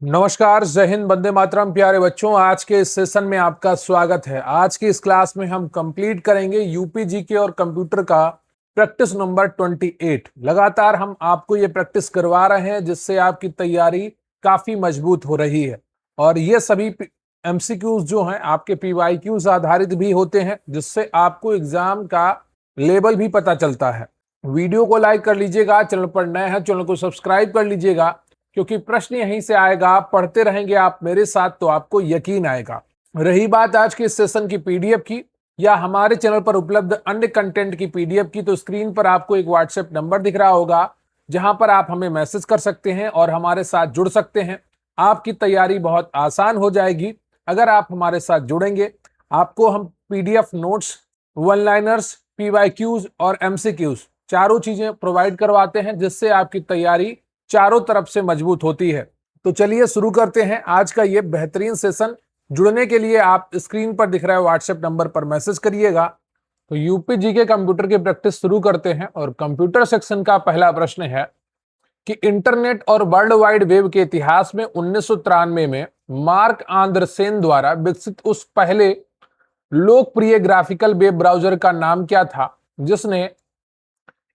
नमस्कार, जय हिंद, वंदे मातरम। प्यारे बच्चों, आज के इस सेशन में आपका स्वागत है। आज की इस क्लास में हम कंप्लीट करेंगे यूपी के और कंप्यूटर का प्रैक्टिस नंबर 28। लगातार हम आपको ये प्रैक्टिस करवा रहे हैं जिससे आपकी तैयारी काफी मजबूत हो रही है। और ये सभी एमसीक्यूज जो हैं आपके पीवाईक्यूज आधारित भी होते हैं, जिससे आपको एग्जाम का लेवल भी पता चलता है। वीडियो को लाइक कर लीजिएगा, चैनल पर नए हैं चैनल को सब्सक्राइब कर लीजिएगा, क्योंकि प्रश्न यहीं से आएगा। आप पढ़ते रहेंगे आप मेरे साथ तो आपको यकीन आएगा। रही बात आज के इस सेशन की पीडीएफ की या हमारे चैनल पर उपलब्ध अन्य कंटेंट की पीडीएफ की, तो स्क्रीन पर आपको एक व्हाट्सएप नंबर दिख रहा होगा जहां पर आप हमें मैसेज कर सकते हैं और हमारे साथ जुड़ सकते हैं। आपकी तैयारी बहुत आसान हो जाएगी अगर आप हमारे साथ जुड़ेंगे। आपको हम PDF notes, one liners, PYQs और एमसीक्यूज चारों चीजें प्रोवाइड करवाते हैं, जिससे आपकी तैयारी चारों तरफ से मजबूत होती है। तो चलिए शुरू करते हैं आज का ये बेहतरीन सेशन। जुड़ने के लिए आप स्क्रीन पर दिख रहे व्हाट्सएप नंबर पर मैसेज करिएगा। तो यूपी के कंप्यूटर की प्रैक्टिस शुरू करते हैं और कंप्यूटर सेक्शन का पहला प्रश्न है कि इंटरनेट और वर्ल्ड वाइड वेब के इतिहास में 1993 में मार्क आंद्रसेन द्वारा विकसित उस पहले लोकप्रिय ग्राफिकल वेब ब्राउजर का नाम क्या था जिसने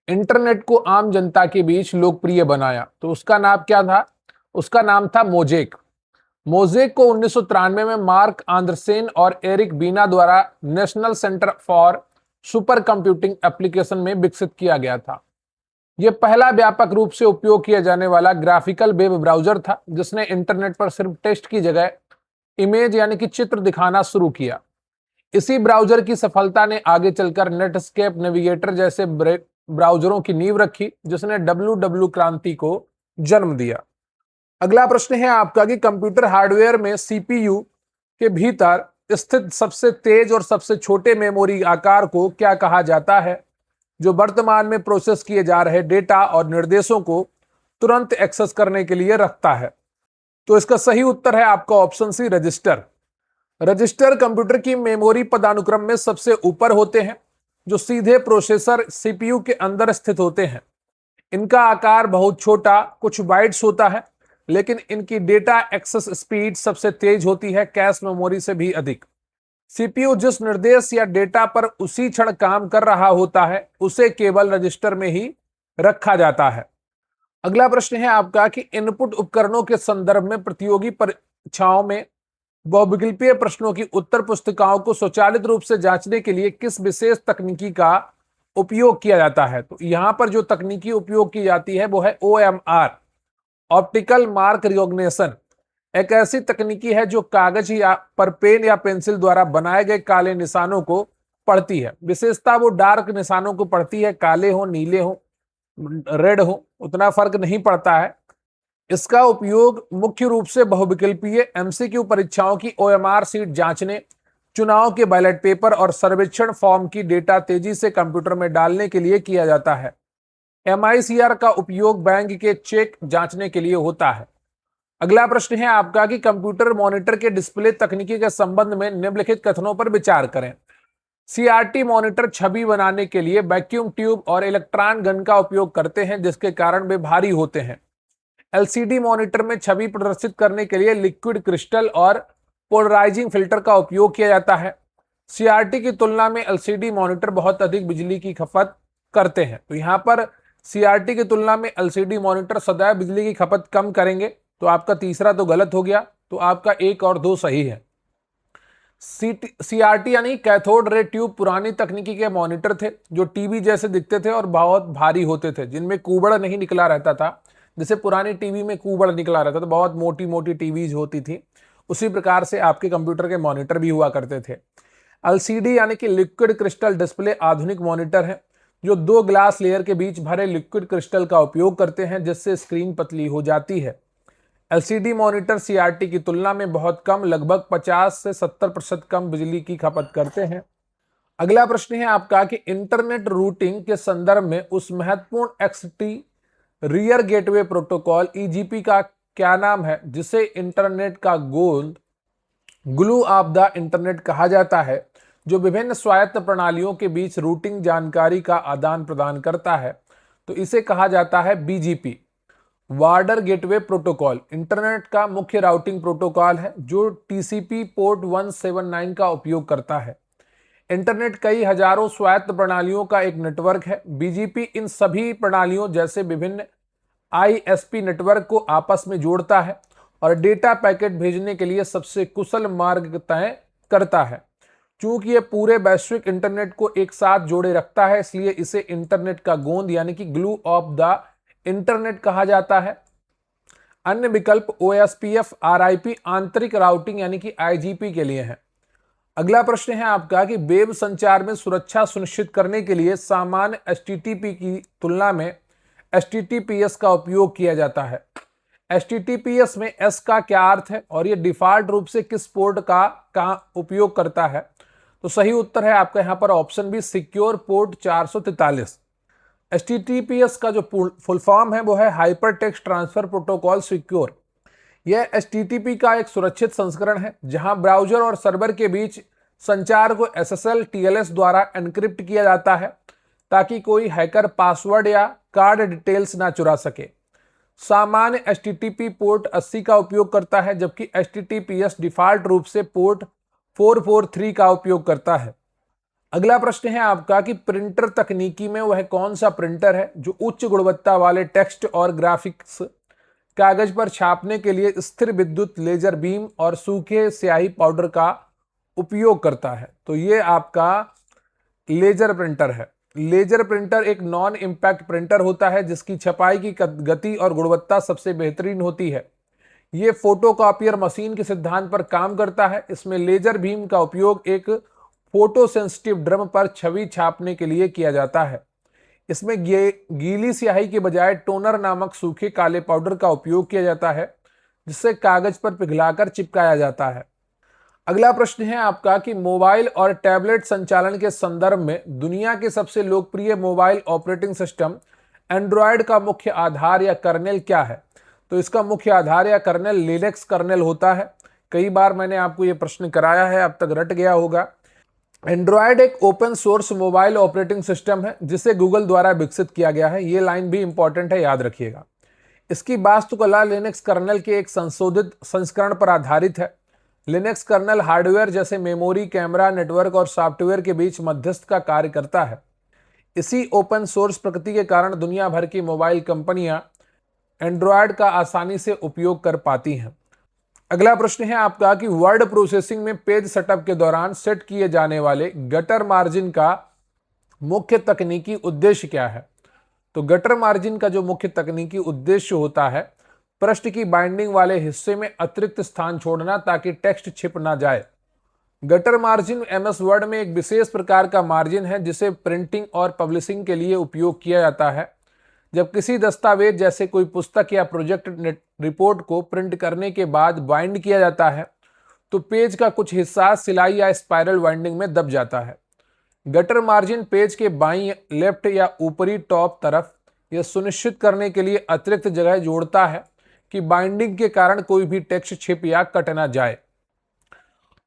इंटरनेट को आम जनता के बीच लोकप्रिय बनाया? तो उसका नाम क्या था? उसका नाम था मोजेक। मोजेक को 1993 में मार्क आंद्रसेन और एरिक बीना द्वारा national centre for super computing application में विकसित किया गया था। यह पहला व्यापक रूप से उपयोग किया जाने वाला ग्राफिकल वेब ब्राउजर था जिसने इंटरनेट पर सिर्फ टेक्स्ट की जगह इमेज यानी कि चित्र दिखाना शुरू किया। इसी ब्राउजर की सफलता ने आगे चलकर नेटस्केप नेविगेटर जैसे ब्राउजरों की नींव रखी, जिसने डब्ल्यू क्रांति को जन्म दिया। अगला प्रश्न है आपका कि कंप्यूटर हार्डवेयर में सीपीयू के भीतर स्थित सबसे तेज और सबसे छोटे मेमोरी आकार को क्या कहा जाता है, जो वर्तमान में प्रोसेस किए जा रहे डेटा और निर्देशों को तुरंत एक्सेस करने के लिए रखता है? तो इसका सही उत्तर है आपका option C, register. Register computer की मेमोरी पदानुक्रम में सबसे ऊपर होते हैं, जो सीधे प्रोसेसर सीपीयू के अंदर स्थित होते हैं। इनका आकार बहुत छोटा, कुछ बाइट्स होता है, लेकिन इनकी डेटा एक्सेस स्पीड सबसे तेज होती है, कैश मेमोरी से भी अधिक। सीपीयू जिस निर्देश या डेटा पर उसी क्षण काम कर रहा होता है उसे केवल रजिस्टर में ही रखा जाता है। अगला प्रश्न है आपका कि इनपुट उपकरणों के संदर्भ में प्रतियोगी परीक्षाओं में बहुविकल्पीय प्रश्नों की उत्तर पुस्तिकाओं को स्वचालित रूप से जांचने के लिए किस विशेष तकनीकी का उपयोग किया जाता है? तो यहां पर जो तकनीकी उपयोग की जाती है वो है OMR, ऑप्टिकल मार्क रिकॉग्निशन। एक ऐसी तकनीकी है जो कागज या पर पेन या पेंसिल द्वारा बनाए गए काले निशानों को पढ़ती है। विशेषता वो डार्क निशानों को पढ़ती है, काले हो, नीले हो, रेड हो, उतना फर्क नहीं पड़ता है। इसका उपयोग मुख्य रूप से बहुविकल्पीय एमसीक्यू परीक्षाओं की OMR सीट जांचने, चुनाव के बैलेट पेपर और सर्वेक्षण फॉर्म की डेटा तेजी से कंप्यूटर में डालने के लिए किया जाता है। MICR का उपयोग बैंक के चेक जांचने के लिए होता है। अगला प्रश्न है आपका कि कंप्यूटर मॉनिटर के डिस्प्ले तकनीकी के संबंध में निम्नलिखित कथनों पर विचार करें। CRT मॉनिटर छवि बनाने के लिए वैक्यूम ट्यूब और इलेक्ट्रॉन गन का उपयोग करते हैं, जिसके कारण वे भारी होते हैं। LCD मॉनिटर में छवि प्रदर्शित करने के लिए लिक्विड क्रिस्टल और पोलराइजिंग फिल्टर का उपयोग किया जाता है। CRT की तुलना में LCD मॉनिटर बहुत अधिक बिजली की खपत करते हैं। तो यहां पर CRT की तुलना में LCD मॉनिटर सदैव बिजली की खपत कम करेंगे। तो आपका तीसरा तो गलत हो गया, तो आपका 1 और 2 सही है। CRT यानी कैथोड रे ट्यूब पुरानी तकनीकी के मॉनिटर थे जो टीवी जैसे दिखते थे और बहुत भारी होते थे, जिनमें कूबड़ नहीं निकला रहता था। जैसे पुरानी टीवी में कूबड़ निकला रहता था, बहुत मोटी मोटी टीवीज होती थी, उसी प्रकार से आपके कंप्यूटर के मॉनिटर भी हुआ करते थे। LCD यानी कि लिक्विड क्रिस्टल डिस्प्ले आधुनिक मॉनिटर है जो 2 ग्लास लेयर के बीच भरे लिक्विड क्रिस्टल का उपयोग करते हैं, जिससे स्क्रीन पतली हो जाती है। LCD मॉनिटर CRT की तुलना में बहुत कम, लगभग 50 से 70% कम बिजली की खपत करते हैं। अगला प्रश्न है आपका कि इंटरनेट रूटिंग के संदर्भ में उस महत्वपूर्ण एक्सटीरियर गेटवे प्रोटोकॉल EGP का क्या नाम है जिसे इंटरनेट का गोंद ग्लू ऑफ द इंटरनेट कहा जाता है, जो विभिन्न स्वायत्त प्रणालियों के बीच रूटिंग जानकारी का आदान प्रदान करता है? तो इसे कहा जाता है BGP। वार्डर गेटवे प्रोटोकॉल इंटरनेट का मुख्य राउटिंग प्रोटोकॉल है जो टीसीपी पोर्ट 179 का उपयोग करता है। इंटरनेट कई हजारों स्वायत्त प्रणालियों का एक नेटवर्क है। बीजीपी इन सभी प्रणालियों जैसे विभिन्न आईएसपी नेटवर्क को आपस में जोड़ता है और डेटा पैकेट भेजने के लिए सबसे कुशल मार्ग तय करता है। चूंकि यह पूरे वैश्विक इंटरनेट को एक साथ जोड़े रखता है, इसलिए इसे इंटरनेट का गोंद यानी कि ग्लू ऑफ द इंटरनेट कहा जाता है। अन्य विकल्प ओएसपीएफ, आरआईपी, आंतरिक राउटिंग यानी कि आईजीपी के लिए है। अगला प्रश्न है आपका कि वेब संचार में सुरक्षा सुनिश्चित करने के लिए सामान्य एचटीटीपी की तुलना में एचटीटीपीएस का उपयोग किया जाता है। एचटीटीपीएस में एस का क्या अर्थ है और यह डिफॉल्ट रूप से किस पोर्ट का उपयोग करता है? तो सही उत्तर है आपका यहाँ पर option B, secure port 443। HTTPS का जो फुल फॉर्म है वो है hyper text transfer protocol secure. यह एचटीटीपी का एक सुरक्षित संस्करण है जहां ब्राउजर और सर्वर के बीच संचार को एसएसएल टीएलएस द्वारा एन्क्रिप्ट किया जाता है ताकि कोई हैकर पासवर्ड या कार्ड डिटेल्स ना चुरा सके। सामान्य एचटीटीपी पोर्ट 80 का उपयोग करता है जबकि एचटीटीपीएस डिफॉल्ट रूप से पोर्ट 443 का उपयोग करता है। अगला प्रश्न है आपका कि प्रिंटर तकनीकी में वह कौन सा प्रिंटर है जो उच्च गुणवत्ता वाले टेक्स्ट और ग्राफिक्स कागज पर छापने के लिए स्थिर विद्युत लेजर बीम और सूखे स्याही पाउडर का उपयोग करता है? तो ये आपका लेजर प्रिंटर है। लेजर प्रिंटर एक नॉन इंपैक्ट प्रिंटर होता है जिसकी छपाई की गति और गुणवत्ता सबसे बेहतरीन होती है। ये फोटोकॉपियर मशीन के सिद्धांत पर काम करता है। इसमें लेजर बीम का उपयोग एक फोटो सेंसिटिव ड्रम पर छवि छापने के लिए किया जाता है। इसमें गीली स्याही के बजाय टोनर नामक सूखे काले पाउडर का उपयोग किया जाता है जिससे कागज पर पिघलाकर चिपकाया जाता है। अगला प्रश्न है आपका कि मोबाइल और टैबलेट संचालन के संदर्भ में दुनिया के सबसे लोकप्रिय मोबाइल ऑपरेटिंग सिस्टम एंड्रॉयड का मुख्य आधार या कर्नेल क्या है? तो इसका मुख्य आधार या कर्नेल लिनक्स कर्नेल होता है। कई बार मैंने आपको यह प्रश्न कराया है, अब तक रट गया होगा। एंड्रॉयड एक open source mobile operating system है जिसे गूगल द्वारा विकसित किया गया है। ये लाइन भी इंपॉर्टेंट है, याद रखिएगा। इसकी वास्तुकला लिनक्स कर्नेल के एक संशोधित संस्करण पर आधारित है। लिनक्स कर्नेल हार्डवेयर जैसे मेमोरी, कैमरा, नेटवर्क और सॉफ्टवेयर के बीच मध्यस्थ का कार्य करता है। इसी ओपन सोर्स प्रकृति के कारण दुनिया भर की मोबाइल कंपनियां एंड्रॉयड का आसानी से उपयोग कर पाती हैं। अगला प्रश्न है आपका कि वर्ड प्रोसेसिंग में पेज सेटअप के दौरान सेट किए जाने वाले गटर मार्जिन का मुख्य तकनीकी उद्देश्य क्या है? तो गटर मार्जिन का जो मुख्य तकनीकी उद्देश्य होता है पृष्ठ की बाइंडिंग वाले हिस्से में अतिरिक्त स्थान छोड़ना ताकि टेक्स्ट छिप ना जाए। गटर मार्जिन एमएस वर्ड में एक विशेष प्रकार का मार्जिन है जिसे प्रिंटिंग और पब्लिशिंग के लिए उपयोग किया जाता है। जब किसी दस्तावेज जैसे कोई पुस्तक या प्रोजेक्ट रिपोर्ट को प्रिंट करने के बाद बाइंड किया जाता है तो पेज का कुछ हिस्सा सिलाई या स्पाइरल बाइंडिंग में दब जाता है। गटर मार्जिन पेज के बाईं, लेफ्ट या ऊपरी टॉप तरफ यह सुनिश्चित करने के लिए अतिरिक्त जगह जोड़ता है कि बाइंडिंग के कारण कोई भी टेक्स्ट छिप या कट ना जाए।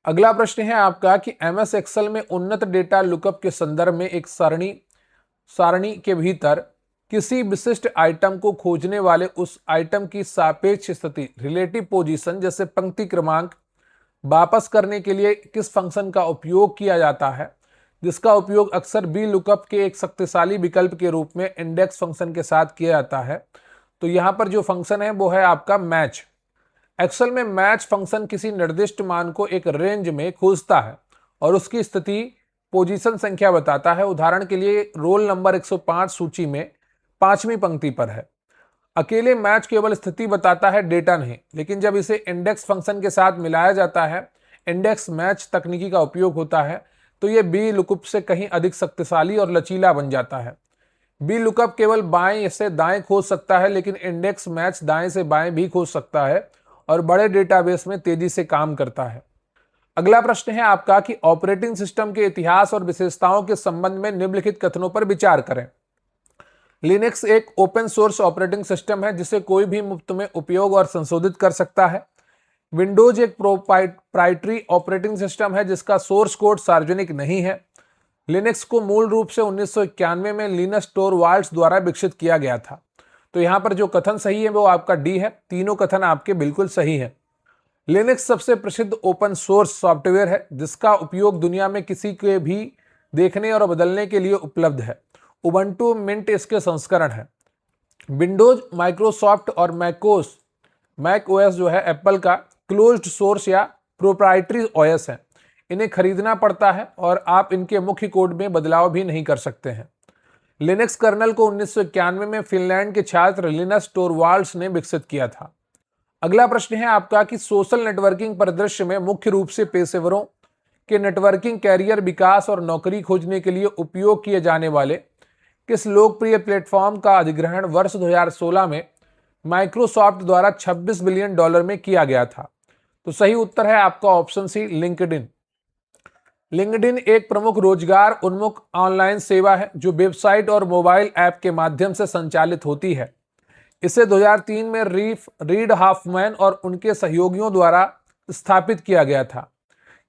अगला प्रश्न है आपका कि एमएस एक्सेल में उन्नत डेटा लुकअप के संदर्भ में एक सारणी के भीतर किसी विशिष्ट आइटम को खोजने वाले उस आइटम की सापेक्ष स्थिति रिलेटिव पोजीशन जैसे पंक्ति क्रमांक वापस करने के लिए किस फंक्शन का उपयोग किया जाता है, जिसका उपयोग अक्सर बी लुकअप के एक शक्तिशाली विकल्प के रूप में इंडेक्स फंक्शन के साथ किया जाता है? तो यहां पर जो फंक्शन है वो है आपका मैच। एक्सेल में मैच फंक्शन किसी निर्दिष्ट मान को एक रेंज में खोजता है और उसकी स्थिति पोजीशन संख्या बताता है। उदाहरण के लिए रोल नंबर 105 सूची में 5वीं पंक्ति पर है। अकेले मैच केवल स्थिति बताता है, डेटा नहीं। लेकिन जब इसे इंडेक्स फंक्शन के साथ मिलाया जाता है, इंडेक्स मैच तकनीकी का उपयोग होता है, तो यह बी लुकअप से कहीं अधिक शक्तिशाली और लचीला बन जाता है। बी लुकअप केवल बाएं से दाएं खोज सकता है लेकिन इंडेक्स मैच दाएं से बाएं भी खोज सकता है और बड़े डेटाबेस में तेजी से काम करता है। अगला प्रश्न है आपका कि ऑपरेटिंग सिस्टम के इतिहास और विशेषताओं के संबंध में निम्नलिखित कथनों पर विचार करें। लिनक्स एक ओपन सोर्स ऑपरेटिंग सिस्टम है जिसे कोई भी मुफ्त में उपयोग और संशोधित कर सकता है। विंडोज एक प्रोप्राइटरी ऑपरेटिंग सिस्टम है जिसका सोर्स कोड सार्वजनिक नहीं है। लिनक्स को मूल रूप से 1991 में लिनस टोरवाल्ड्स द्वारा विकसित किया गया था। तो यहाँ पर जो कथन सही है वो आपका डी है। तीनों कथन आपके बिल्कुल सही है। लिनक्स सबसे प्रसिद्ध ओपन सोर्स सॉफ्टवेयर है जिसका उपयोग दुनिया में किसी के भी देखने और बदलने के लिए उपलब्ध है। उबंटू मिंट इसके संस्करण है। विंडोज, माइक्रोसॉफ्ट और मैक ओएस जो है एप्पल का क्लोज्ड सोर्स या प्रोप्राइटरी ओएस है। इन्हें खरीदना पड़ता है और आप इनके मुख्य कोड में बदलाव भी नहीं कर सकते हैं। लिनक्स कर्नल को 1991 में फिनलैंड के छात्र लिनस टोरवाल्ड्स ने विकसित किया था। अगला प्रश्न है आपका कि सोशल नेटवर्किंग परिदृश्य में मुख्य रूप से पेशेवरों के नेटवर्किंग कैरियर विकास और नौकरी खोजने के लिए उपयोग किए जाने वाले किस लोकप्रिय प्लेटफॉर्म का अधिग्रहण वर्ष 2016 में माइक्रोसॉफ्ट द्वारा $26 बिलियन में किया गया था? तो सही उत्तर है आपका ऑप्शन सी, लिंक्डइन। लिंक्डइन एक प्रमुख रोजगार उन्मुख ऑनलाइन सेवा है जो वेबसाइट और मोबाइल ऐप के माध्यम से संचालित होती है। इसे 2003 में रीड हॉफमैन और उनके सहयोगियों द्वारा स्थापित किया गया था।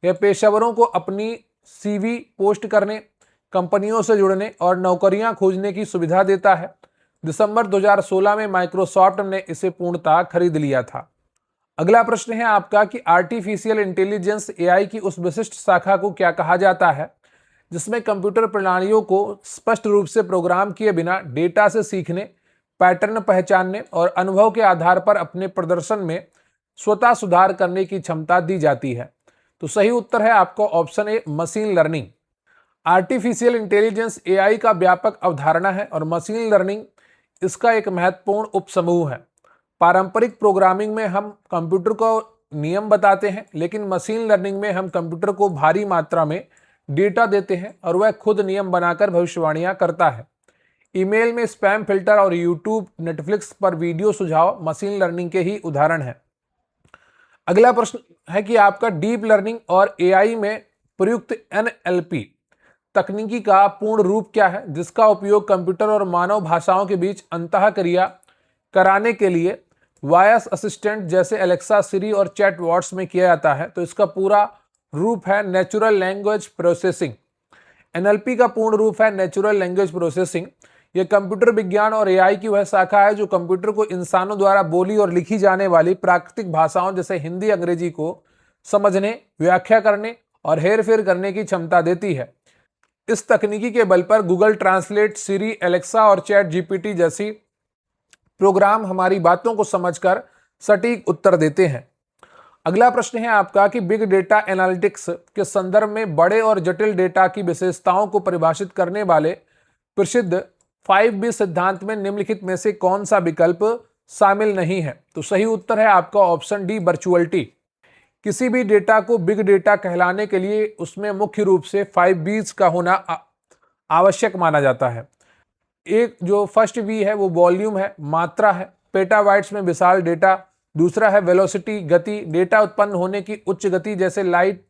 यह पेशेवरों को अपनी सीवी पोस्ट करने, कंपनियों से जुड़ने और नौकरियां खोजने की सुविधा देता है। दिसंबर 2016 में माइक्रोसॉफ्ट ने इसे पूर्णतः खरीद लिया था। अगला प्रश्न है आपका कि आर्टिफिशियल इंटेलिजेंस एआई की उस विशिष्ट शाखा को क्या कहा जाता है जिसमें कंप्यूटर प्रणालियों को स्पष्ट रूप से प्रोग्राम किए बिना डेटा से सीखने, पैटर्न पहचानने और अनुभव के आधार पर अपने प्रदर्शन में स्वतः सुधार करने की क्षमता दी जाती है? तो सही उत्तर है आपका option A, machine learning. Artificial intelligence AI का व्यापक अवधारणा है और मशीन लर्निंग इसका एक महत्वपूर्ण उपसमूह है। पारंपरिक प्रोग्रामिंग में हम कंप्यूटर को नियम बताते हैं, लेकिन मशीन लर्निंग में हम कंप्यूटर को भारी मात्रा में डेटा देते हैं और वह खुद नियम बनाकर भविष्यवाणियां करता है। ईमेल में स्पैम फिल्टर और यूट्यूब, नेटफ्लिक्स पर वीडियो सुझाव मशीन लर्निंग के ही उदाहरण हैं। अगला प्रश्न है कि आपका डीप लर्निंग और एआई में प्रयुक्त एनएलपी तकनीकी का पूर्ण रूप क्या है जिसका उपयोग कंप्यूटर और मानव भाषाओं के बीच अंतःक्रिया कराने के लिए वॉयस असिस्टेंट जैसे एलेक्सा, सिरी और चैट बॉट्स में किया जाता है? तो इसका पूरा रूप है नेचुरल लैंग्वेज प्रोसेसिंग। एनएलपी का पूर्ण रूप है नेचुरल लैंग्वेज प्रोसेसिंग। यह कंप्यूटर विज्ञान और एआई की वह शाखा है जो कंप्यूटर को इंसानों द्वारा बोली और लिखी जाने वाली प्राकृतिक भाषाओं जैसे हिंदी, अंग्रेजी को समझने, व्याख्या करने और हेरफेर करने की क्षमता देती है। इस तकनीकी के बल पर गूगल ट्रांसलेट, सिरी, एलेक्सा और चैट जीपीटी जैसी प्रोग्राम हमारी बातों को समझकर सटीक उत्तर देते हैं। अगला प्रश्न है आपका कि बिग डेटा एनालिटिक्स के संदर्भ में बड़े और जटिल डेटा की विशेषताओं को परिभाषित करने वाले प्रसिद्ध 5B सिद्धांत में निम्नलिखित में से कौन सा विकल्प शामिल नहीं है? तो सही उत्तर है आपका ऑप्शन डी, वर्चुअलिटी। किसी भी डेटा को बिग डेटा कहलाने के लिए उसमें मुख्य रूप से 5Bs का होना आवश्यक माना जाता है। एक जो फर्स्ट वी है वो वॉल्यूम है, मात्रा है, पेटाबाइट्स में विशाल डेटा। दूसरा है वेलोसिटी, गति, डेटा उत्पन्न होने की उच्च गति जैसे लाइट,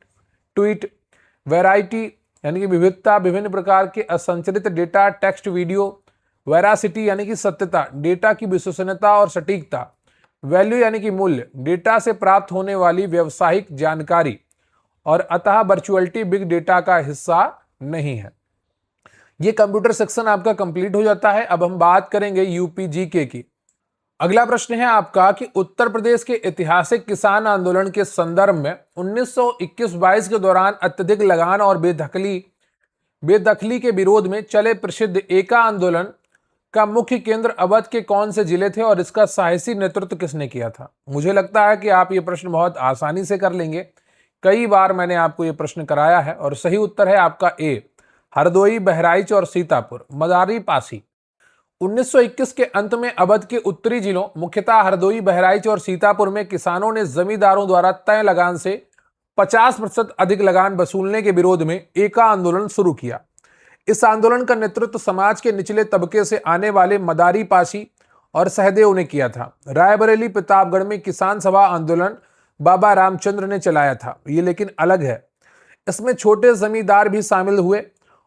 ट्वीट। वैरायटी यानी कि विविधता, विभिन्न प्रकार के असंरचित डेटा, टेक्स्ट, वीडियो। वेरासिटी यानी कि सत्यता, डेटा की विश्वसनीयता और सटीकता। वैल्यू यानी कि मूल्य, डेटा से प्राप्त होने वाली व्यावसायिक जानकारी। और अतः वर्चुअलिटी बिग डेटा का हिस्सा नहीं है। ये कंप्यूटर सेक्शन आपका कंप्लीट हो जाता है। अब हम बात करेंगे यूपीजीके की। अगला प्रश्न है आपका कि उत्तर प्रदेश के ऐतिहासिक किसान आंदोलन के संदर्भ में 1921-22 के दौरान अत्यधिक लगान और बेदखली के विरोध में चले प्रसिद्ध एका आंदोलन का मुख्य केंद्र अवध के कौन से जिले थे और इसका साहसी नेतृत्व किसने किया था? मुझे लगता है कि आप ये प्रश्न बहुत आसानी से कर लेंगे। कई बार मैंने आपको ये प्रश्न कराया है और सही उत्तर है आपका ए, हरदोई, बहराइच और सीतापुर। मदारी पासी। 1921 के अंत में अवध के उत्तरी जिलों मुख्यतः हरदोई, बहराइच और सीतापुर में किसानों ने जमींदारों द्वारा तय लगान से 50% अधिक लगान वसूलने के विरोध में एका आंदोलन शुरू किया। इस आंदोलन का नेतृत्व समाज के निचले तबके से आने वाले मदारी पासी और सहदेव ने किया था। रायबरेली, प्रतापगढ़ में किसान सभा आंदोलन बाबा रामचंद्र ने चलाया था। ये लेकिन अलग है। इसमें छोटे जमींदार भी शामिल हुए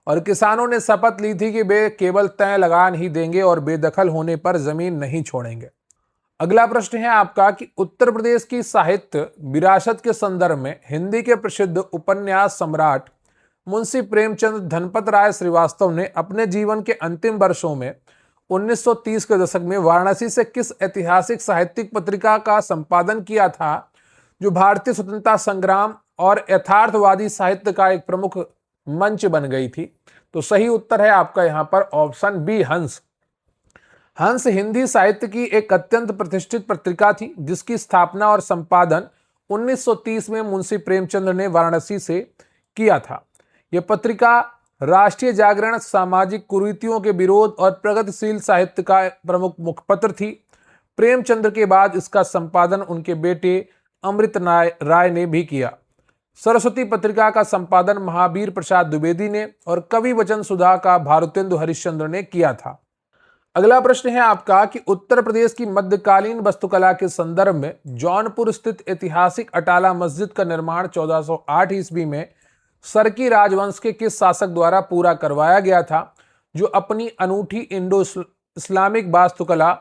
और किसानों ने शपथ ली थी कि वे केवल तय लगान ही देंगे और बेदखल होने पर जमीन नहीं छोड़ेंगे। अगला प्रश्न है आपका कि उत्तर प्रदेश की साहित्य विरासत के संदर्भ में हिंदी के प्रसिद्ध उपन्यास सम्राट मुंशी प्रेमचंद धनपत राय श्रीवास्तव ने अपने जीवन के अंतिम वर्षों में 1930 के दशक में वाराणसी से किस ऐतिहासिक साहित्यिक पत्रिका का संपादन किया था जो भारतीय स्वतंत्रता संग्राम और यथार्थवादी साहित्य का एक प्रमुख मंच बन गई थी? तो सही उत्तर है आपका यहां पर ऑप्शन बी, हंस। हंस हिंदी साहित्य की एक अत्यंत प्रतिष्ठित पत्रिका थी जिसकी स्थापना और संपादन 1930 में मुंशी प्रेमचंद ने वाराणसी से किया था। यह पत्रिका राष्ट्रीय जागरण, सामाजिक कुरीतियों के विरोध और प्रगतिशील साहित्य का प्रमुख मुखपत्र थी। प्रेमचंद्र के बाद इसका संपादन उनके बेटे अमृत राय ने भी किया। सरस्वती पत्रिका का संपादन महावीर प्रसाद द्विवेदी ने और कवि वचन सुधा का भारतेंदु हरिश्चंद्र ने किया था। अगला प्रश्न है आपका कि उत्तर प्रदेश की मध्यकालीन वास्तुकला के संदर्भ में जौनपुर स्थित ऐतिहासिक अटाला मस्जिद का निर्माण 1408 ईस्वी में सरकी राजवंश के किस शासक द्वारा पूरा करवाया गया था, जो अपनी अनूठी इंडो इस्लामिक वास्तुकला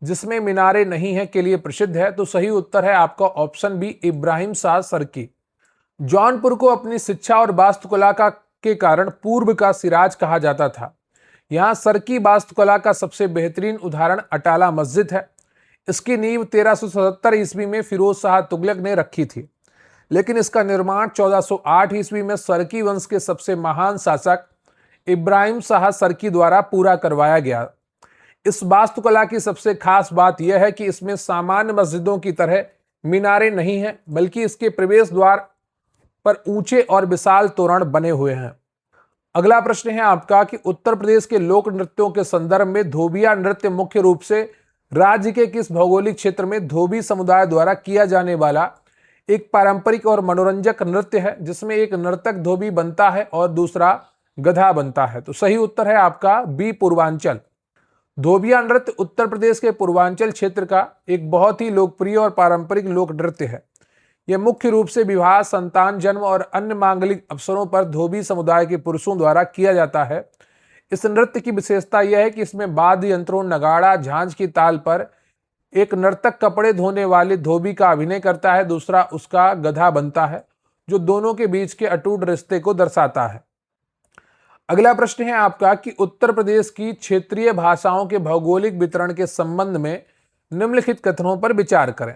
जिसमें मीनारे नहीं है के लिए प्रसिद्ध है? तो सही उत्तर है आपका ऑप्शन बी, इब्राहिम शाह सरकी। जौनपुर को अपनी शिक्षा और वास्तुकला के कारण पूर्व का सिराज कहा जाता था। यहाँ सरकी वास्तुकला का सबसे बेहतरीन उदाहरण अटाला मस्जिद है। इसकी नींव 1377 ईस्वी में फिरोज शाह तुगलक ने रखी थी, लेकिन इसका निर्माण 1408 ईस्वी में सरकी वंश के सबसे महान शासक इब्राहिम शाह सरकी द्वारा पूरा करवाया गया। इस वास्तुकला की सबसे खास बात यह है कि इसमें सामान्य मस्जिदों की तरह मीनारे नहीं हैं, बल्कि इसके प्रवेश द्वार पर ऊंचे और विशाल तोरण बने हुए हैं। अगला प्रश्न है आपका कि उत्तर प्रदेश के लोक नृत्यों के संदर्भ में धोबिया नृत्य मुख्य रूप से राज्य के किस भौगोलिक क्षेत्र में धोबी समुदाय द्वारा किया जाने वाला एक पारंपरिक और मनोरंजक नृत्य है, जिसमें एक नर्तक धोबी बनता है और दूसरा गधा बनता है? तो सही उत्तर है आपका बी, पूर्वांचल। धोबिया नृत्य उत्तर प्रदेश के पूर्वांचल क्षेत्र का एक बहुत ही लोकप्रिय और पारंपरिक लोक नृत्य है। यह मुख्य रूप से विवाह, संतान जन्म और अन्य मांगलिक अवसरों पर धोबी समुदाय के पुरुषों द्वारा किया जाता है। इस नृत्य की विशेषता यह है कि इसमें वाद्य यंत्रों, नगाड़ा, झांझ की ताल पर एक नर्तक कपड़े धोने वाले धोबी का अभिनय करता है, दूसरा उसका गधा बनता है, जो दोनों के बीच के अटूट रिश्ते को दर्शाता है। अगला प्रश्न है आपका कि उत्तर प्रदेश की क्षेत्रीय भाषाओं के भौगोलिक वितरण के संबंध में निम्नलिखित कथनों पर विचार करें।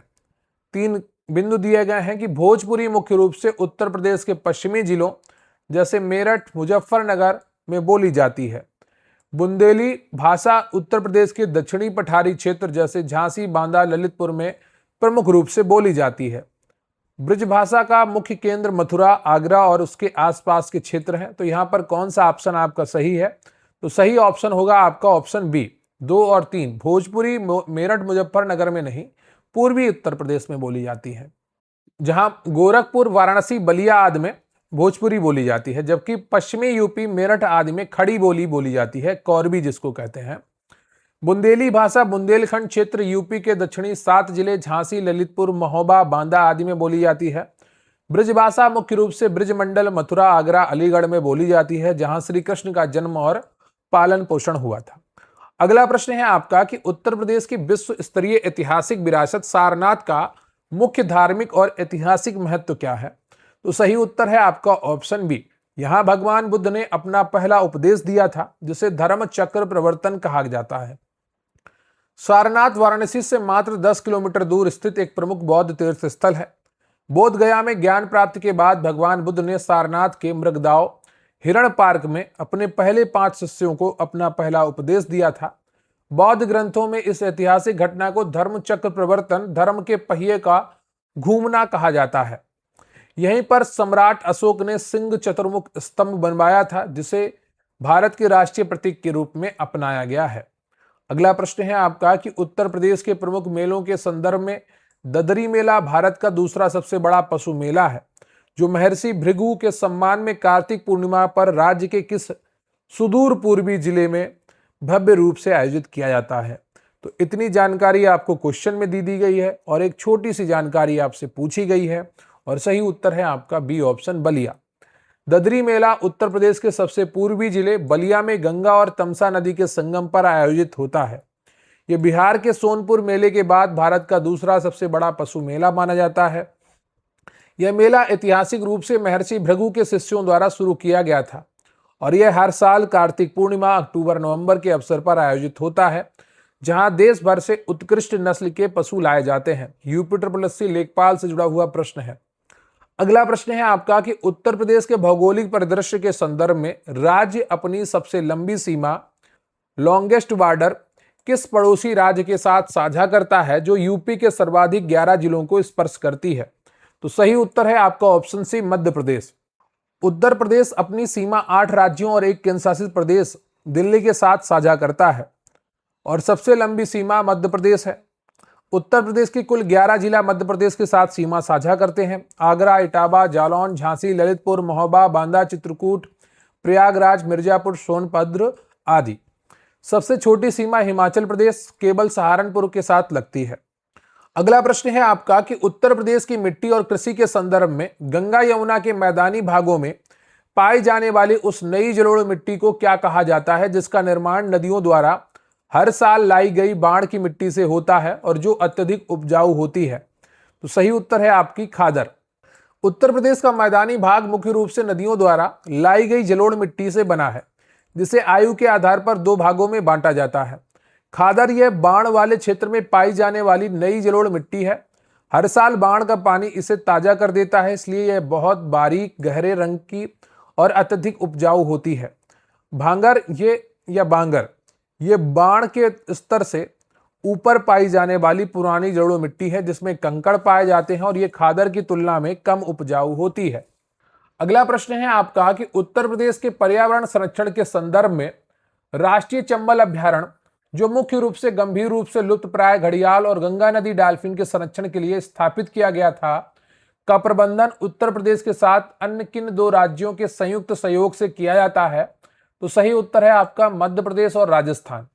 3 बिंदु दिए गए हैं कि भोजपुरी मुख्य रूप से उत्तर प्रदेश के पश्चिमी जिलों जैसे मेरठ, मुजफ्फरनगर में बोली जाती है। बुंदेली भाषा उत्तर प्रदेश के दक्षिणी पठारी क्षेत्र जैसे झांसी, बांदा, ललितपुर में प्रमुख रूप से बोली जाती है। ब्रज भाषा का मुख्य केंद्र मथुरा, आगरा और उसके आसपास के क्षेत्र हैं। तो यहाँ पर कौन सा ऑप्शन आपका सही है? तो सही ऑप्शन होगा आपका ऑप्शन बी, 2 और 3। भोजपुरी मेरठ, मुजफ्फरनगर में नहीं, पूर्वी उत्तर प्रदेश में बोली जाती है। जहां गोरखपुर, वाराणसी, बलिया आदि में भोजपुरी बोली जाती है, जबकि पश्चिमी यूपी, मेरठ आदि में खड़ी बोली जाती है, कौरबी जिसको कहते हैं। बुंदेली भाषा बुंदेलखंड क्षेत्र यूपी के दक्षिणी 7 जिले झांसी, ललितपुर, महोबा, बांदा आदि में बोली जाती है। ब्रज भाषा मुख्य रूप से ब्रज मंडल, मथुरा, आगरा, अलीगढ़ में बोली जाती है, जहां श्री कृष्ण का जन्म और पालन पोषण हुआ था। अगला प्रश्न है आपका कि उत्तर प्रदेश की विश्व स्तरीय ऐतिहासिक विरासत सारनाथ का मुख्य धार्मिक और ऐतिहासिक महत्व क्या है? तो सही उत्तर है आपका ऑप्शन बी। यहां भगवान बुद्ध ने अपना पहला उपदेश दिया था, जिसे धर्म चक्र प्रवर्तन कहा जाता है। सारनाथ वाराणसी से मात्र 10 किलोमीटर दूर स्थित एक प्रमुख बौद्ध तीर्थ स्थल है। बोध गया में ज्ञान प्राप्ति के बाद भगवान बुद्ध ने सारनाथ के मृगदाव हिरण पार्क में अपने पहले 5 शिष्यों को अपना पहला उपदेश दिया था। बौद्ध ग्रंथों में इस ऐतिहासिक घटना को धर्म चक्र प्रवर्तन, धर्म के पहिए का घूमना कहा जाता है। यहीं पर सम्राट अशोक ने सिंह चतुर्मुख स्तंभ बनवाया था, जिसे भारत के राष्ट्रीय प्रतीक के रूप में अपनाया गया है। अगला प्रश्न है आपका कि उत्तर प्रदेश के प्रमुख मेलों के संदर्भ में ददरी मेला भारत का दूसरा सबसे बड़ा पशु मेला है, जो महर्षि भृगु के सम्मान में कार्तिक पूर्णिमा पर राज्य के किस सुदूर पूर्वी जिले में भव्य रूप से आयोजित किया जाता है? तो इतनी जानकारी आपको क्वेश्चन में दी गई है और एक छोटी सी जानकारी आपसे पूछी गई है, और सही उत्तर है आपका बी ऑप्शन, बलिया। ददरी मेला उत्तर प्रदेश के सबसे पूर्वी जिले बलिया में गंगा और तमसा नदी के संगम पर आयोजित होता है। यह बिहार के सोनपुर मेले के बाद भारत का दूसरा सबसे बड़ा पशु मेला माना जाता है। यह मेला ऐतिहासिक रूप से महर्षि भृगु के शिष्यों द्वारा शुरू किया गया था और यह हर साल कार्तिक पूर्णिमा अक्टूबर नवंबर के अवसर पर आयोजित होता है, जहां देश भर से उत्कृष्ट नस्ल के पशु लाए जाते हैं। यूपी ट्रिपल लेखपाल से जुड़ा हुआ प्रश्न है। अगला प्रश्न है आपका कि उत्तर प्रदेश के भौगोलिक परिदृश्य के संदर्भ में राज्य अपनी सबसे लंबी सीमा, लॉन्गेस्ट बॉर्डर, किस पड़ोसी राज्य के साथ साझा करता है जो यूपी के सर्वाधिक 11 जिलों को स्पर्श करती है? तो सही उत्तर है आपका ऑप्शन सी, मध्य प्रदेश। उत्तर प्रदेश अपनी सीमा 8 राज्यों और एक केंद्र शासित प्रदेश दिल्ली के साथ साझा करता है और सबसे लंबी सीमा मध्य प्रदेश है। उत्तर प्रदेश के कुल 11 जिला मध्य प्रदेश के साथ सीमा साझा करते हैं। आगरा, इटावा, जालौन, झांसी, ललितपुर, महोबा, बांदा, चित्रकूट, प्रयागराज, मिर्जापुर, सोनभद्र आदि। सबसे छोटी सीमा हिमाचल प्रदेश केवल सहारनपुर के साथ लगती है। अगला प्रश्न है आपका कि उत्तर प्रदेश की मिट्टी और कृषि के संदर्भ में गंगा यमुना के मैदानी भागों में पाई जाने वाली उस नई जलोढ़ मिट्टी को क्या कहा जाता है जिसका निर्माण नदियों द्वारा हर साल लाई गई बाढ़ की मिट्टी से होता है और जो अत्यधिक उपजाऊ होती है? तो सही उत्तर है आपकी खादर। उत्तर प्रदेश का मैदानी भाग मुख्य रूप से नदियों द्वारा लाई गई जलोढ़ मिट्टी से बना है, जिसे आयु के आधार पर 2 भागों में बांटा जाता है। खादर यह बाढ़ वाले क्षेत्र में पाई जाने वाली नई जलोढ़ मिट्टी है। हर साल बाढ़ का पानी इसे ताजा कर देता है, इसलिए यह बहुत बारीक गहरे रंग की और अत्यधिक उपजाऊ होती है। भांगर बांगर ये बाढ़ के स्तर से ऊपर पाई जाने वाली पुरानी जलोढ़ मिट्टी है जिसमें कंकड़ पाए जाते हैं और ये खादर की तुलना में कम उपजाऊ होती है। अगला प्रश्न है आपका कि उत्तर प्रदेश के पर्यावरण संरक्षण के संदर्भ में राष्ट्रीय चंबल अभ्यारण्य, जो मुख्य रूप से गंभीर रूप से लुप्त प्राय घड़ियाल और गंगा नदी डॉल्फिन के संरक्षण के लिए स्थापित किया गया था, का प्रबंधन उत्तर प्रदेश के साथ अन्य किन 2 राज्यों के संयुक्त सहयोग से किया जाता है? तो सही उत्तर है आपका मध्य प्रदेश और राजस्थान।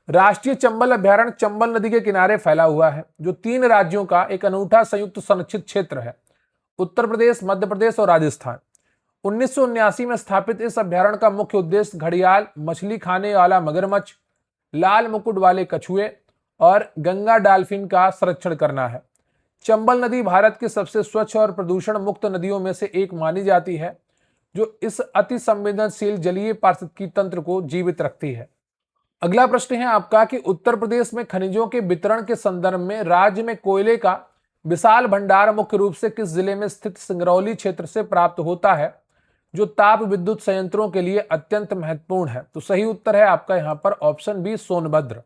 राष्ट्रीय चंबल अभ्यारण्य चंबल नदी के किनारे फैला हुआ है, जो 3 राज्यों का एक अनूठा संयुक्त संरक्षित क्षेत्र है, उत्तर प्रदेश, मध्य प्रदेश और राजस्थान। 1979 में स्थापित इस अभ्यारण्य का मुख्य उद्देश्य घड़ियाल, मछली खाने वाला मगरमच्छ, लाल मुकुट वाले कछुए और गंगा डॉल्फिन का संरक्षण करना है। चंबल नदी भारत की सबसे स्वच्छ और प्रदूषण मुक्त नदियों में से एक मानी जाती है, जो इस अति संवेदनशील जलीय पारिस्थितिकी तंत्र को जीवित रखती है। अगला प्रश्न है आपका कि उत्तर प्रदेश में खनिजों के वितरण के संदर्भ में राज्य में कोयले का विशाल भंडार मुख्य रूप से किस जिले में स्थित सिंगरौली क्षेत्र से प्राप्त होता है, जो ताप विद्युत संयंत्रों के लिए अत्यंत महत्वपूर्ण है? तो सही उत्तर है आपका यहां पर ऑप्शन बी, सोनभद्र।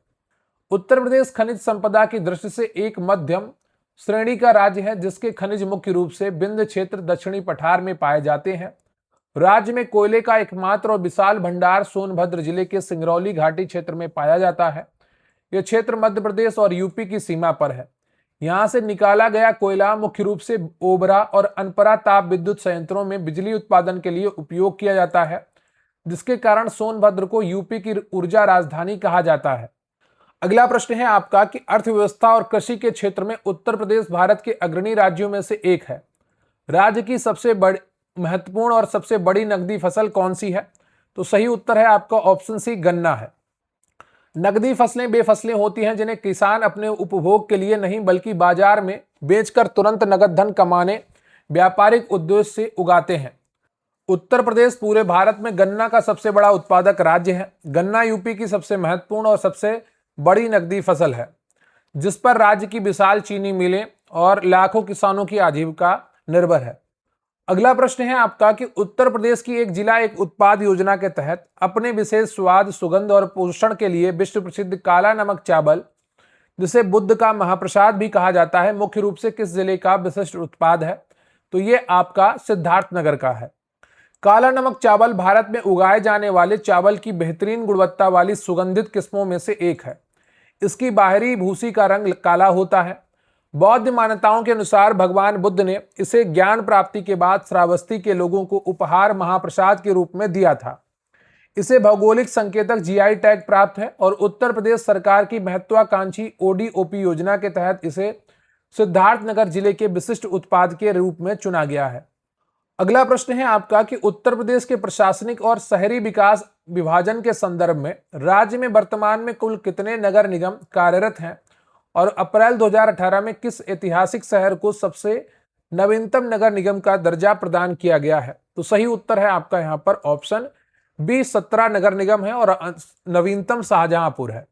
उत्तर प्रदेश खनिज संपदा की दृष्टि से एक मध्यम श्रेणी का राज्य है, जिसके खनिज मुख्य रूप से विंध्य क्षेत्र, दक्षिणी पठार में पाए जाते हैं। राज्य में कोयले का एकमात्र और विशाल भंडार सोनभद्र जिले के सिंगरौली घाटी क्षेत्र में पाया जाता है। यह क्षेत्र मध्य प्रदेश और यूपी की सीमा पर है। यहां से निकाला गया कोयला मुख्य रूप से ओबरा और अनपरा ताप विद्युत संयंत्रों में बिजली उत्पादन के लिए उपयोग किया जाता है, जिसके कारण सोनभद्र को यूपी की ऊर्जा राजधानी कहा जाता है। अगला प्रश्न है आपका कि अर्थव्यवस्था और कृषि के क्षेत्र में उत्तर प्रदेश भारत के अग्रणी राज्यों में से एक है। राज्य की सबसे महत्वपूर्ण और सबसे बड़ी नकदी फसल कौन सी है? तो सही उत्तर है आपका ऑप्शन सी, गन्ना है। नकदी फसलें वे फसलें होती हैं जिन्हें किसान अपने उपभोग के लिए नहीं बल्कि बाजार में बेचकर तुरंत नगद धन कमाने व्यापारिक उद्देश्य से उगाते हैं। उत्तर प्रदेश पूरे भारत में गन्ना का सबसे बड़ा उत्पादक राज्य है। गन्ना यूपी की सबसे महत्वपूर्ण और सबसे बड़ी नकदी फसल है, जिस पर राज्य की विशाल चीनी मिलें और लाखों किसानों की आजीविका निर्भर है। अगला प्रश्न है आपका कि उत्तर प्रदेश की एक जिला एक उत्पाद योजना के तहत अपने विशेष स्वाद, सुगंध और पोषण के लिए विश्व प्रसिद्ध काला नमक चावल, जिसे बुद्ध का महाप्रसाद भी कहा जाता है, मुख्य रूप से किस जिले का विशिष्ट उत्पाद है? तो ये आपका सिद्धार्थनगर का है। काला नमक चावल भारत में उगाए जाने वाले चावल की बेहतरीन गुणवत्ता वाली सुगंधित किस्मों में से एक है। इसकी बाहरी भूसी का रंग काला होता है। बौद्ध मान्यताओं के अनुसार भगवान बुद्ध ने इसे ज्ञान प्राप्ति के बाद श्रावस्ती के लोगों को उपहार महाप्रसाद के रूप में दिया था। इसे भौगोलिक संकेतक जीआई टैग प्राप्त है और उत्तर प्रदेश सरकार की महत्वाकांक्षी ओडीओपी योजना के तहत इसे सिद्धार्थनगर जिले के विशिष्ट उत्पाद के रूप में चुना गया है। अगला प्रश्न है आपका कि उत्तर प्रदेश के प्रशासनिक और शहरी विकास विभाजन के संदर्भ में राज्य में वर्तमान में कुल कितने नगर निगम कार्यरत हैं और अप्रैल 2018 में किस ऐतिहासिक शहर को सबसे नवीनतम नगर निगम का दर्जा प्रदान किया गया है? तो सही उत्तर है आपका यहाँ पर ऑप्शन बी, 17 नगर निगम है और नवीनतम शाहजहांपुर है।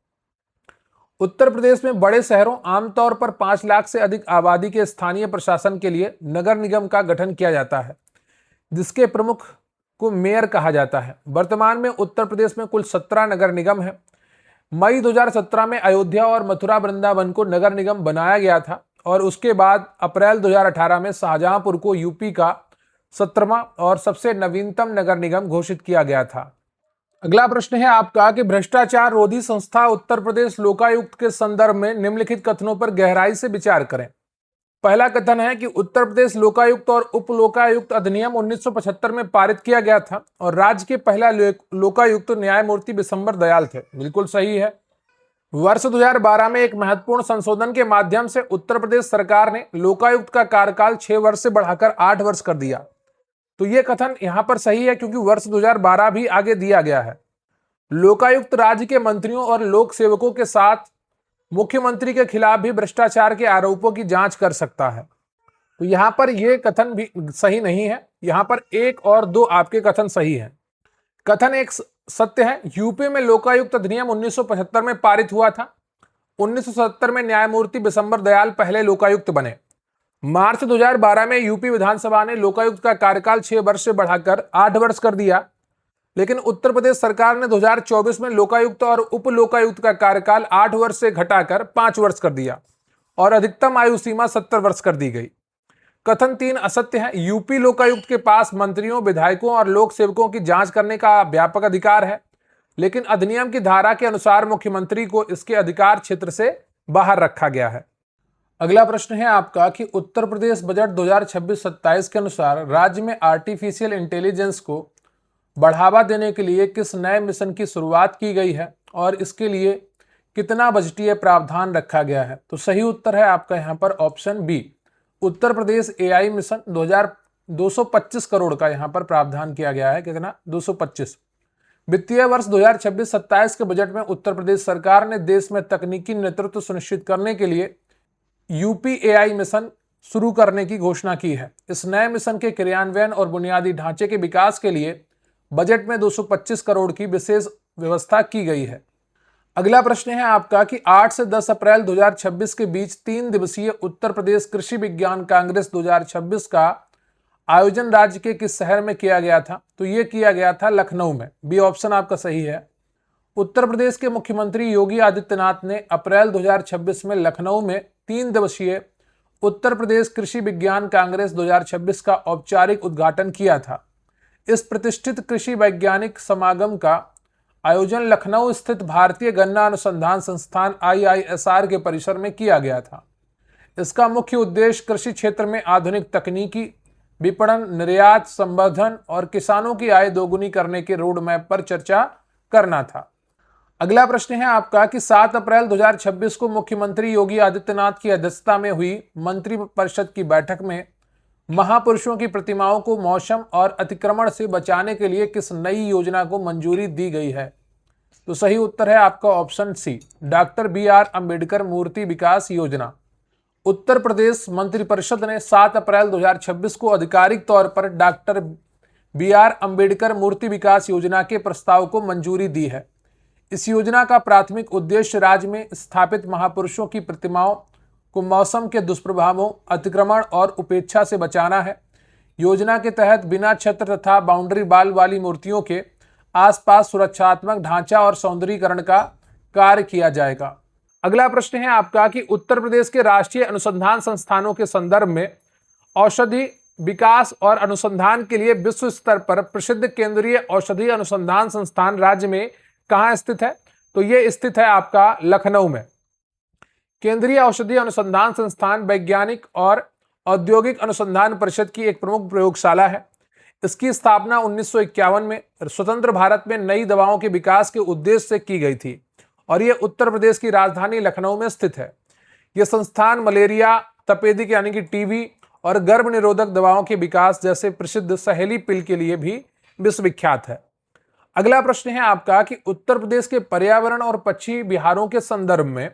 उत्तर प्रदेश में बड़े शहरों, आमतौर पर 5 लाख से अधिक आबादी के स्थानीय प्रशासन के लिए नगर निगम का गठन किया जाता है, जिसके प्रमुख को मेयर कहा जाता है। वर्तमान में उत्तर प्रदेश में कुल 17 नगर निगम है। मई 2017 में अयोध्या और मथुरा वृंदावन को नगर निगम बनाया गया था और उसके बाद अप्रैल 2018 में शाहजहांपुर को यूपी का 17वां और सबसे नवीनतम नगर निगम घोषित किया गया था। अगला प्रश्न है आपका कि भ्रष्टाचार रोधी संस्था उत्तर प्रदेश लोकायुक्त के संदर्भ में निम्नलिखित कथनों पर गहराई से विचार करें। पहला कथन है कि उत्तर प्रदेश लोकायुक्त और उप लोकायुक्त अधिनियम 1975 में पारित किया गया था और राज्य के पहला लोकायुक्त न्यायमूर्ति बिशंबर दयाल थे। बिल्कुल सही है। वर्ष 2012 में एक महत्वपूर्ण संशोधन के माध्यम से उत्तर प्रदेश सरकार ने लोकायुक्त का कार्यकाल 6 वर्ष से बढ़ाकर 8 वर्ष कर दिया। तो यह कथन यहां पर सही है क्योंकि वर्ष 2012 भी आगे दिया गया है। लोकायुक्त राज्य के मंत्रियों और लोक सेवकों के साथ मुख्यमंत्री के खिलाफ भी भ्रष्टाचार के आरोपों की जांच कर सकता है। तो यहां पर यह कथन भी सही नहीं है। यहां पर 1 और 2 आपके कथन सही है। कथन 1 सत्य है। यूपी में लोकायुक्त अधिनियम 1975 में पारित हुआ था। 1977 में न्यायमूर्ति बिशंबर दयाल पहले लोकायुक्त बने। मार्च 2012 में यूपी विधानसभा ने लोकायुक्त का कार्यकाल 6 वर्ष से बढ़ाकर 8 वर्ष कर दिया, लेकिन उत्तर प्रदेश सरकार ने 2024 में लोकायुक्त और उप लोकायुक्त का कार्यकाल 8 वर्ष से घटाकर 5 वर्ष कर दिया और अधिकतम आयु सीमा 70 वर्ष कर दी गई। कथन 3 असत्य है। यूपी लोकायुक्त के पास मंत्रियों, विधायकों और लोक सेवकों की जांच करने का व्यापक अधिकार है, लेकिन अधिनियम की धारा के अनुसार मुख्यमंत्री को इसके अधिकार क्षेत्र से बाहर रखा गया है। अगला प्रश्न है आपका कि उत्तर प्रदेश बजट 2026-27 के अनुसार राज्य में आर्टिफिशियल इंटेलिजेंस को बढ़ावा देने के लिए किस नए मिशन की शुरुआत की गई है और इसके लिए कितना बजटीय प्रावधान रखा गया है? तो सही उत्तर है आपका यहाँ पर option B, Uttar Pradesh AI mission 225 crore का यहाँ पर प्रावधान किया गया है। कितना? 225। वित्तीय वर्ष 2026-27 के बजट में उत्तर प्रदेश सरकार ने देश में तकनीकी नेतृत्व सुनिश्चित करने के लिए यूपी एआई मिशन शुरू करने की घोषणा की है। इस नए मिशन के क्रियान्वयन और बुनियादी ढांचे के विकास के लिए बजट में 225 करोड़ की विशेष व्यवस्था की गई है। अगला प्रश्न है आपका कि 8 से 10 अप्रैल 2026 के बीच 3 दिवसीय उत्तर प्रदेश कृषि विज्ञान कांग्रेस 2026 का आयोजन राज्य के किस शहर में किया गया था? तो यह किया गया था लखनऊ में। बी ऑप्शन आपका सही है। उत्तर प्रदेश के मुख्यमंत्री योगी आदित्यनाथ ने अप्रैल 2026 में लखनऊ में 3 दिवसीय उत्तर प्रदेश कृषि विज्ञान कांग्रेस 2026 का औपचारिक उद्घाटन किया था। इस प्रतिष्ठित कृषि वैज्ञानिक समागम का आयोजन लखनऊ स्थित भारतीय गन्ना अनुसंधान संस्थान IISR के परिसर में किया गया था। इसका मुख्य उद्देश्य कृषि क्षेत्र में आधुनिक तकनीकी, विपणन, निर्यात, संवर्धन और किसानों की आय दोगुनी करने के रोड मैप पर चर्चा करना था। अगला प्रश्न है आपका कि 7 अप्रैल 2026 को मुख्यमंत्री योगी आदित्यनाथ की अध्यक्षता में हुई मंत्रिपरिषद की बैठक में महापुरुषों की प्रतिमाओं को मौसम और अतिक्रमण से बचाने के लिए किस नई योजना को मंजूरी दी गई है? तो सही उत्तर है आपका option C, doctor BR Ambedkar मूर्ति विकास योजना। उत्तर प्रदेश मंत्रिपरिषद ने 7 अप्रैल 2026 को आधिकारिक तौर पर डॉक्टर BR अम्बेडकर मूर्ति विकास योजना के प्रस्ताव को मंजूरी दी है। इस योजना का प्राथमिक उद्देश्य राज्य में स्थापित महापुरुषों की प्रतिमाओं को मौसम के दुष्प्रभावों, अतिक्रमण और उपेक्षा से बचाना है। योजना के तहत बिना छत्र तथा बाउंड्री वाल वाली मूर्तियों के आसपास सुरक्षात्मक ढांचा और सौंदर्यीकरण का कार्य किया जाएगा। अगला प्रश्न है आपका कि उत्तर प्रदेश के राष्ट्रीय अनुसंधान संस्थानों के संदर्भ में औषधि विकास और अनुसंधान के लिए विश्व स्तर पर प्रसिद्ध केंद्रीय औषधि अनुसंधान संस्थान राज्य में कहां स्थित है? तो यह स्थित है आपका लखनऊ में। केंद्रीय औषधि अनुसंधान संस्थान वैज्ञानिक और औद्योगिक अनुसंधान परिषद की एक प्रमुख प्रयोगशाला है। इसकी स्थापना 1951 में स्वतंत्र भारत में नई दवाओं के विकास के उद्देश्य से की गई थी और यह उत्तर प्रदेश की राजधानी लखनऊ में स्थित है। यह संस्थान मलेरिया, तपेदिक यानी कि टीबी और गर्भ निरोधक दवाओं के विकास जैसे प्रसिद्ध सहेली पिल के लिए भी विश्वविख्यात है। अगला प्रश्न है आपका कि उत्तर प्रदेश के पर्यावरण और पक्षी विहारों के संदर्भ में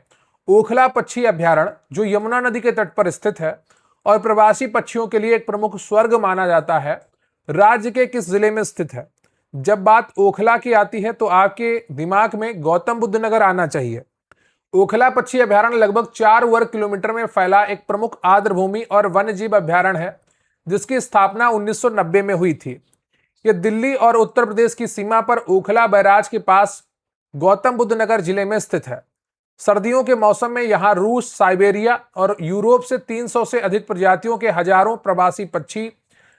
ओखला पक्षी अभ्यारण्य जो यमुना नदी के तट पर स्थित है और प्रवासी पक्षियों के लिए एक प्रमुख स्वर्ग माना जाता है, राज्य के किस जिले में स्थित है? जब बात ओखला की आती है तो आपके दिमाग में गौतम बुद्ध नगर आना चाहिए। ओखला पक्षी अभयारण्य लगभग 4 वर्ग किलोमीटर में फैला एक प्रमुख आर्द्रभूमि और वन्यजीव अभयारण्य है, जिसकी स्थापना 1990 में हुई थी। यह दिल्ली और उत्तर प्रदेश की सीमा पर ओखला बैराज के पास गौतम बुद्ध नगर जिले में स्थित है। सर्दियों के मौसम में यहां रूस, साइबेरिया और यूरोप से 300 से अधिक प्रजातियों के हजारों प्रवासी पक्षी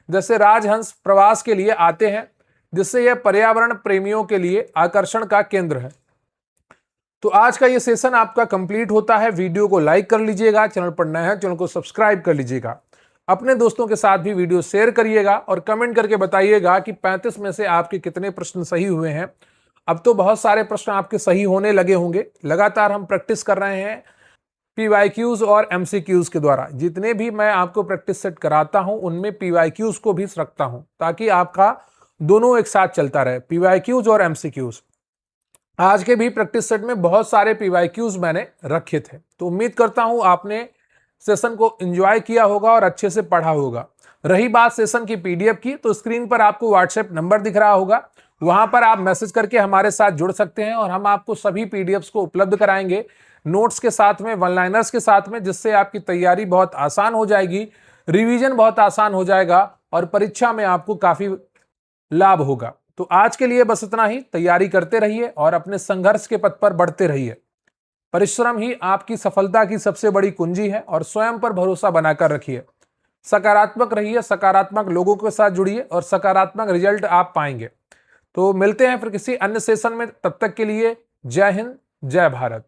जैसे राजहंस प्रवास के लिए आते हैं, जिससे यह पर्यावरण प्रेमियों के लिए आकर्षण का केंद्र है। तो आज का ये सेशन आपका कंप्लीट होता है। वीडियो को लाइक कर लीजिएगा, चैनल पर नए हैं चैनल को सब्सक्राइब कर लीजिएगा, अपने दोस्तों के साथ भी वीडियो शेयर करिएगा और कमेंट करके बताइएगा कि 35 में से आपके कितने प्रश्न सही हुए हैं। अब तो बहुत सारे प्रश्न आपके सही होने लगे होंगे। लगातार हम प्रैक्टिस कर रहे हैं पीवाईक्यूज और एमसीक्यूज के द्वारा। जितने भी मैं आपको प्रैक्टिस सेट कराता हूं उनमें पीवाईक्यूज को भी रखता हूं, ताकि आपका दोनों एक साथ चलता रहे, पीवाईक्यूज और एमसीक्यूज। आज के भी प्रैक्टिस सेट में बहुत सारे पीवाईक्यूज मैंने रखे थे, तो उम्मीद करता हूं आपने सेशन को एंजॉय किया होगा और अच्छे से पढ़ा होगा। रही बात सेशन की पीडीएफ की, तो स्क्रीन पर आपको व्हाट्सएप नंबर दिख रहा होगा, वहां पर आप मैसेज करके हमारे साथ जुड़ सकते हैं और हम आपको सभी पीडीएफ्स को उपलब्ध कराएंगे, नोट्स के साथ में, वन लाइनर्स के साथ में, जिससे आपकी तैयारी बहुत आसान हो जाएगी, रिवीजन बहुत आसान हो जाएगा और परीक्षा में आपको काफी लाभ होगा। तो आज के लिए बस इतना ही। तैयारी करते रहिए और अपने संघर्ष के पथ पर बढ़ते रहिए। परिश्रम ही आपकी सफलता की सबसे बड़ी कुंजी है और स्वयं पर भरोसा बनाकर रखिए। सकारात्मक रहिए, सकारात्मक लोगों के साथ जुड़िए और सकारात्मक रिजल्ट आप पाएंगे। तो मिलते हैं फिर किसी अन्य सेशन में, तब तक के लिए जय हिंद, जय भारत।